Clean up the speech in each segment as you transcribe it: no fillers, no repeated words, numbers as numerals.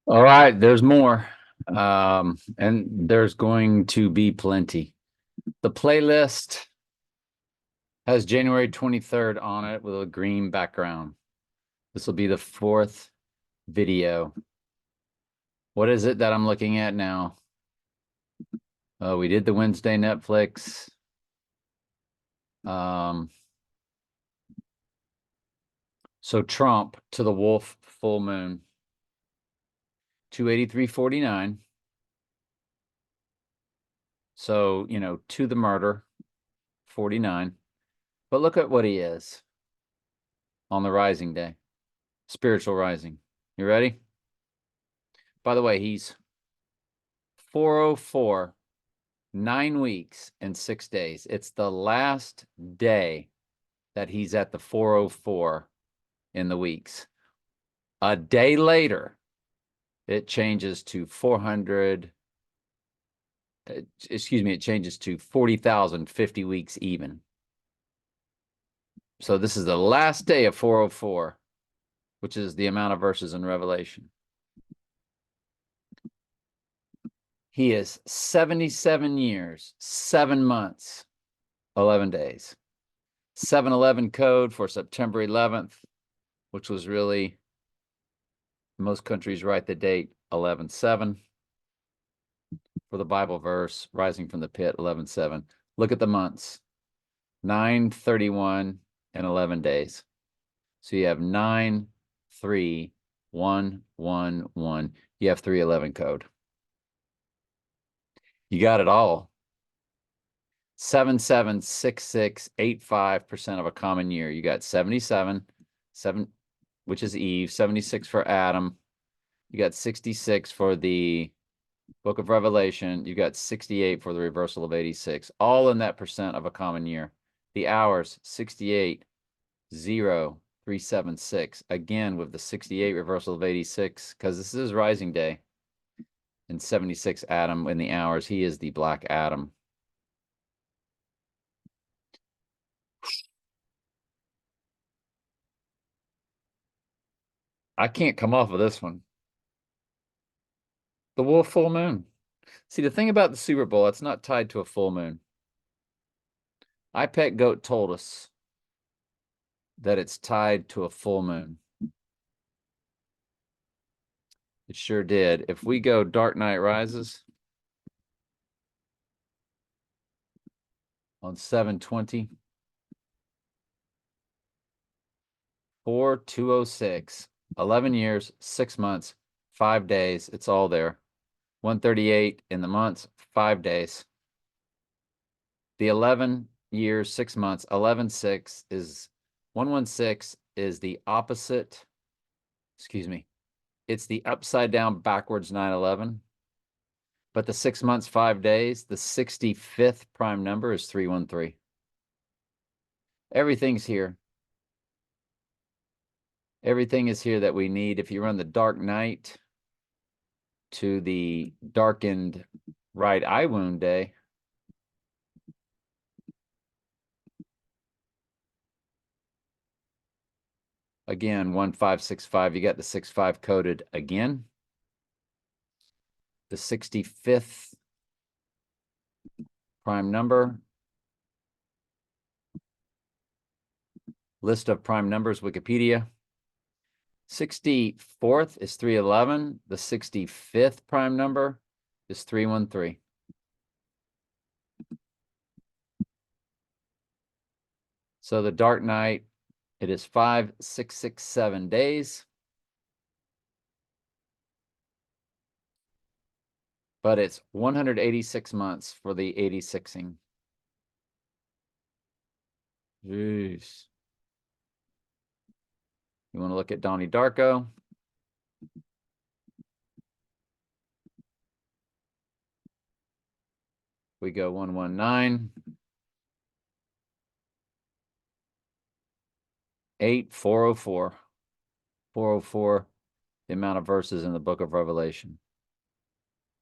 All right, there's more. And there's going to be plenty. The playlist has January 23rd on it with a green background. This will be the fourth video. What is it that I'm looking at now? Oh, we did the Wednesday Netflix. So Trump to the Wolf full moon. 283.49. So, to the murder, 49. But look at what he is on the rising day. Spiritual rising. You ready? By the way, he's 404, 9 weeks and 6 days. It's the last day that he's at the 404 in the weeks. A day later, it changes to 400. Excuse me, it changes to 40,050 weeks even. So this is the last day of 404, which is the amount of verses in Revelation. He is 77 years, 7 months, 11 days. 7/11 code for September 11th, which was really, most countries write the date 11/7 for the Bible verse, rising from the pit 11/7. Look at the months, 9/31 and 11 days. So you have 9/3/1/1/1. You have 3/11 code. You got it all. 776685% of a common year. You got 77, 7, which is Eve, 76 for Adam. You got 66 for the book of Revelation. You got 68 for the reversal of 86, all in that percent of a common year. The hours, 68,0376. Again, with the 68 reversal of 86, because this is rising day. And 76 Adam in the hours. He is the black Adam. I can't come off of this one. The wolf full moon. See, the thing about the Super Bowl, it's not tied to a full moon. iPet Goat told us that it's tied to a full moon. It sure did. If we go Dark Knight Rises on 7/20, 4206, 11 years, 6 months, 5 days. It's all there. 138 in the months, 5 days. The 11 years, 6 months, 11/6 is 116 is the opposite. Excuse me. It's the upside down backwards 9/11. But the 6 months, 5 days, the 65th prime number is 313. Everything's here. Everything is here that we need. If you run the Dark Knight to the darkened right eye wound day, again, 1565, you got the 65 coded again. The 65th prime number. List of prime numbers, Wikipedia. 64th is 311. The 65th prime number is 313. So the Dark Knight, it is 5667 days. But it's 186 months for the 86ing. Jeez. You want to look at Donnie Darko? We go 119. 8404. 404, the amount of verses in the book of Revelation.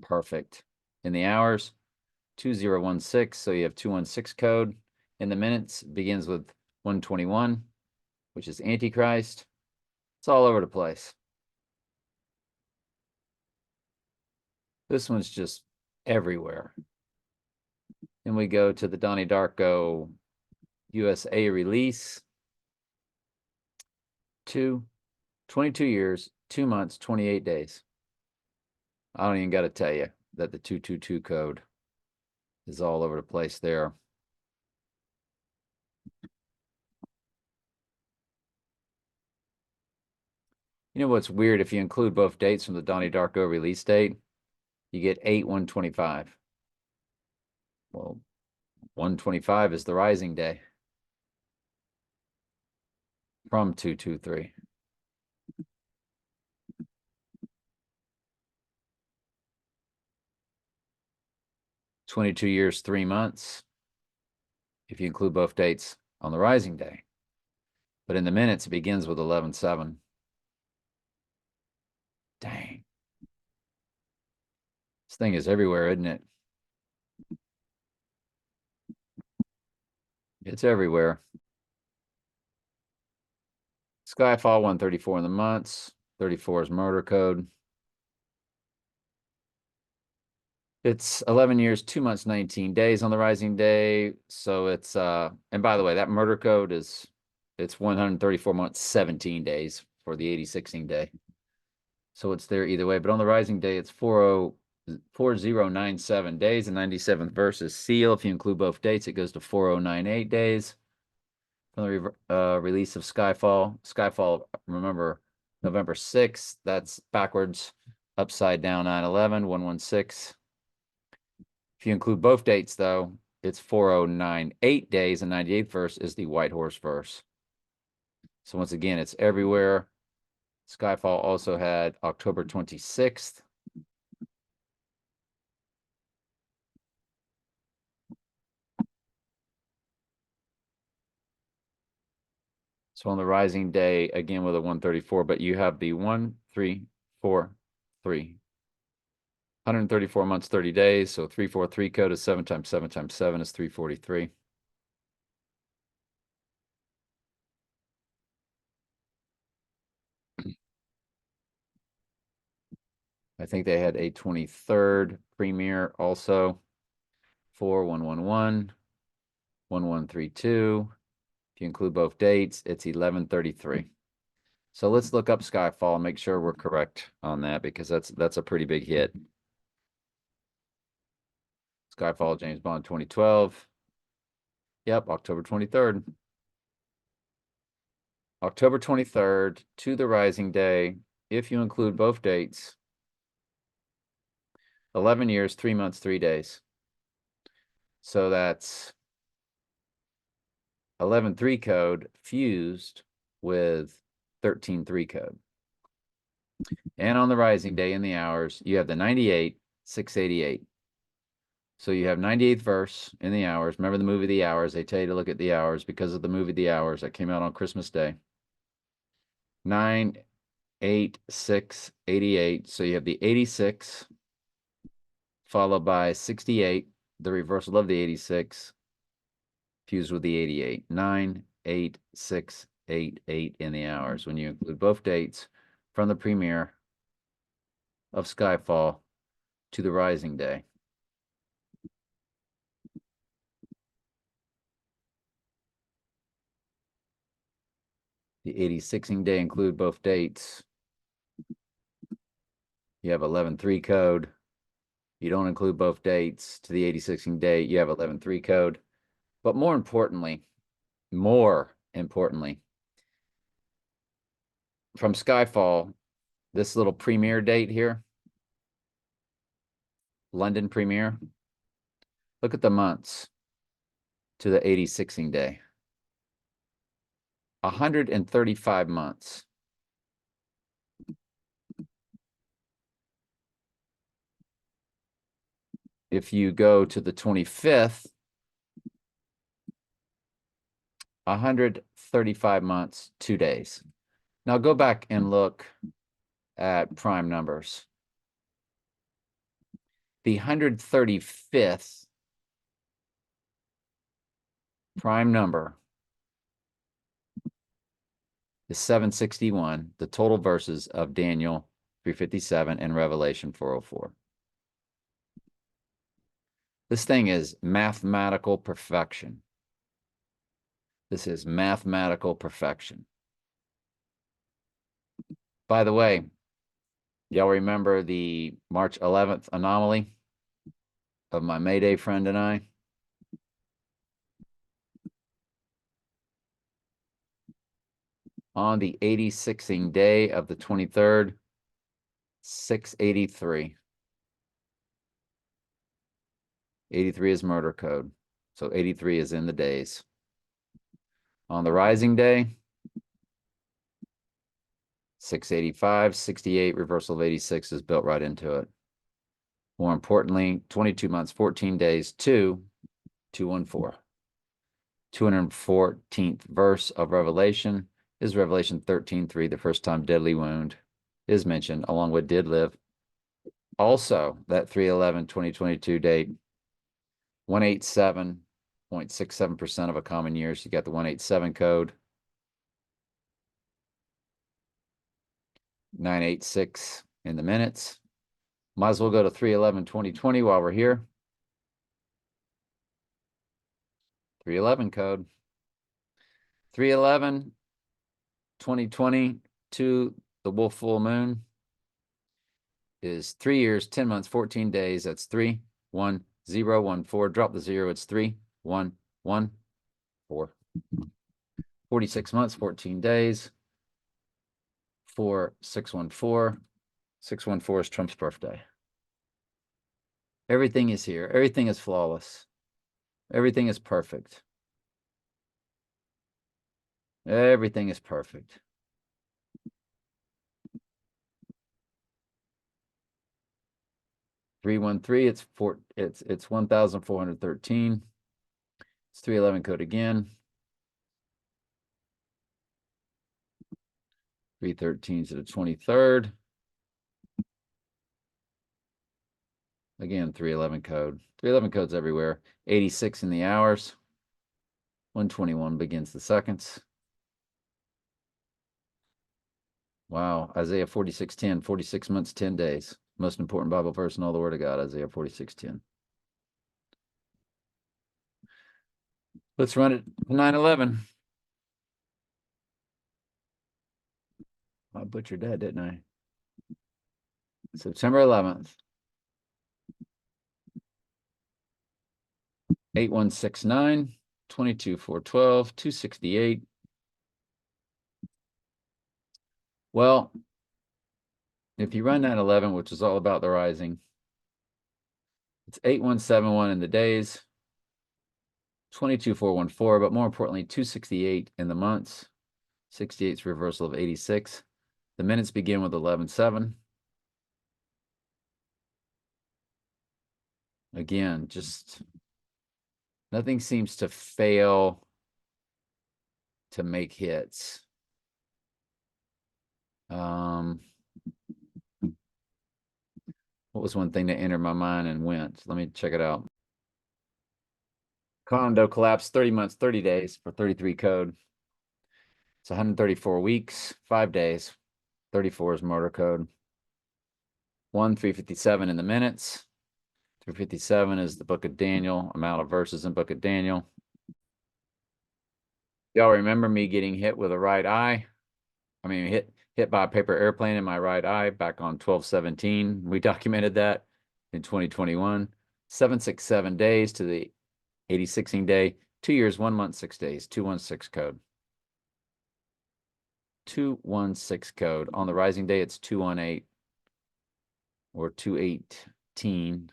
Perfect. In the hours, 2016. So you have 216 code. In the minutes, begins with 121, which is Antichrist. It's all over the place. This one's just everywhere. Then we go to the Donnie Darko USA release. 22 years, 2 months, 28 days. I don't even got to tell you that the 222 code is all over the place there. You know what's weird? If you include both dates from the Donnie Darko release date, you get 8/125. Well, 125 is the Rising Day from 223. "22 years, 3 months, if you include both dates on the Rising Day. But in the minutes, it begins with 11/7. Dang. This thing is everywhere, isn't it? It's everywhere. Skyfall 134 in the months. 34 is murder code. It's 11 years, 2 months, 19 days on the Rising Day. So it's and by the way, that murder code it's 134 months, 17 days for the 80/16 day. So it's there either way. But on the Rising Day, it's 4097 days. The 97th verse is Seal. If you include both dates, it goes to 4098 days. From the release of Skyfall. Skyfall, remember, November 6th. That's backwards, upside down 9/11, 116. If you include both dates, though, it's 4098 days, and 98th verse is the White Horse verse. So once again, it's everywhere. Skyfall also had October 26th. So on the Rising Day, again with a 134, but you have the 1, 3, 4, 3. 134 months, 30 days. So 343 code is 7 times 7 times 7 is 343. I think they had a 23rd premiere also. 4111, 1132. If you include both dates, it's 1133. So let's look up Skyfall and make sure we're correct on that, because that's a pretty big hit. Skyfall, James Bond 2012. Yep, October 23rd. October 23rd to the Rising Day, if you include both dates. 11 years, 3 months, 3 days. So that's 11/3 code fused with 13/3 code. And on the Rising Day in the hours, you have the 98, 688. So you have 98th verse in the hours. Remember the movie The Hours? They tell you to look at the hours because of the movie The Hours that came out on Christmas Day. 9, 8, 6, 88. So you have the 86 followed by 68, the reversal of the 86, fused with the 88. 9, 8, 6, 8, 8 in the hours. When you include both dates from the premiere of Skyfall to the Rising Day. The 86ing day include both dates. You have 11/3 code. You don't include both dates to the 86ing day, you have 11/3 code. But more importantly, from Skyfall, this little premiere date here, London premiere, look at the months to the 86ing day. 135 months. If you go to the 25th, 135 months, 2 days. Now go back and look at prime numbers. The 135th prime number is 761, the total verses of Daniel 357 and Revelation 404. This thing is mathematical perfection. This is mathematical perfection. By the way, y'all remember the March 11th anomaly of my Mayday friend and I? On the 86ing day of the 23rd, 683. 83 is murder code. So 83 is in the days. On the rising day, 685, 68, reversal of 86 is built right into it. More importantly, 22 months, 14 days, 214. 214th verse of Revelation is Revelation 13:3, the first time deadly wound is mentioned, along with did live. Also, that 3/11/2022 date, 187.67% of a common year. So you got the 187 code. 986 in the minutes. Might as well go to 3/11/2020 while we're here. 311 code. 3/11/2020 to the wolf full moon is 3 years, 10 months, 14 days. That's 31014. Drop the 0. It's 3114. 46 months, 14 days. 4614. 614 is Trump's birthday. Everything is here. Everything is flawless. Everything is perfect. Everything is perfect. $313, it's 1,413. It's 311 code again. 313 to the 23rd. Again, 311 code. 311 codes everywhere. 86 in the hours. 121 begins the seconds. Wow, Isaiah 46:10, 46 months, 10 days. Most important Bible verse in all the Word of God, Isaiah 46:10. Let's run it 9/11. I butchered that, didn't I? September 11th. 8169, 22,412, 268. Well, if you run 9/11, which is all about the rising, it's 8171 in the days, 22,414, but more importantly, 268 in the months. 68 is reversal of 86. The minutes begin with 11/7. Again, just nothing seems to fail to make hits. What was one thing that entered my mind and went? Let me check it out. Condo collapsed 30 months, 30 days for 33 code. It's 134 weeks, 5 days. 34 is murder code. 357 in the minutes. 357 is the book of Daniel, amount of verses in book of Daniel. Y'all remember me getting hit with a right eye? I mean, hit by a paper airplane in my right eye back on 12/17. We documented that in 2021. 767 days to the 86ing day. 2 years, 1 month, 6 days. 216 code. 216 code. On the rising day, it's 218 or 218.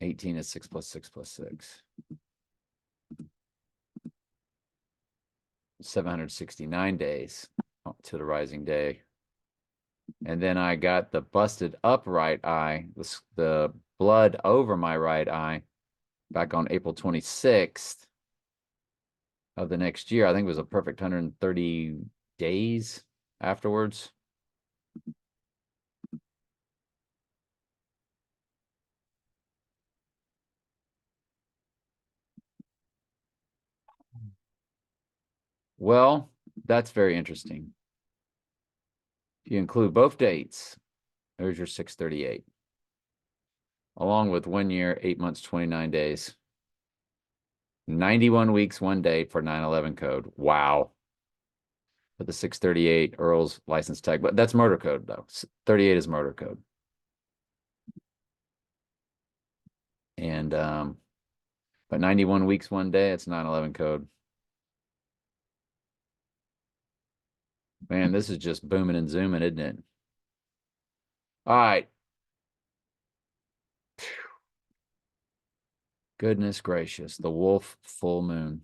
18 is 6 plus 6 plus 6. 769 days to the rising day. And then I got the busted up right eye, the blood over my right eye back on April 26th of the next year. I think it was a perfect 130 days afterwards. Well, that's very interesting. If you include both dates, there's your 638. along with 1 year, 8 months, 29 days. 91 weeks, 1 day for 9/11 code. Wow. For the 638 Earl's license tag, but that's motor code though. 38 is motor code. And but 91 weeks, 1 day, it's 9/11 code. Man, this is just booming and zooming, isn't it? All right. Goodness gracious, the wolf full moon.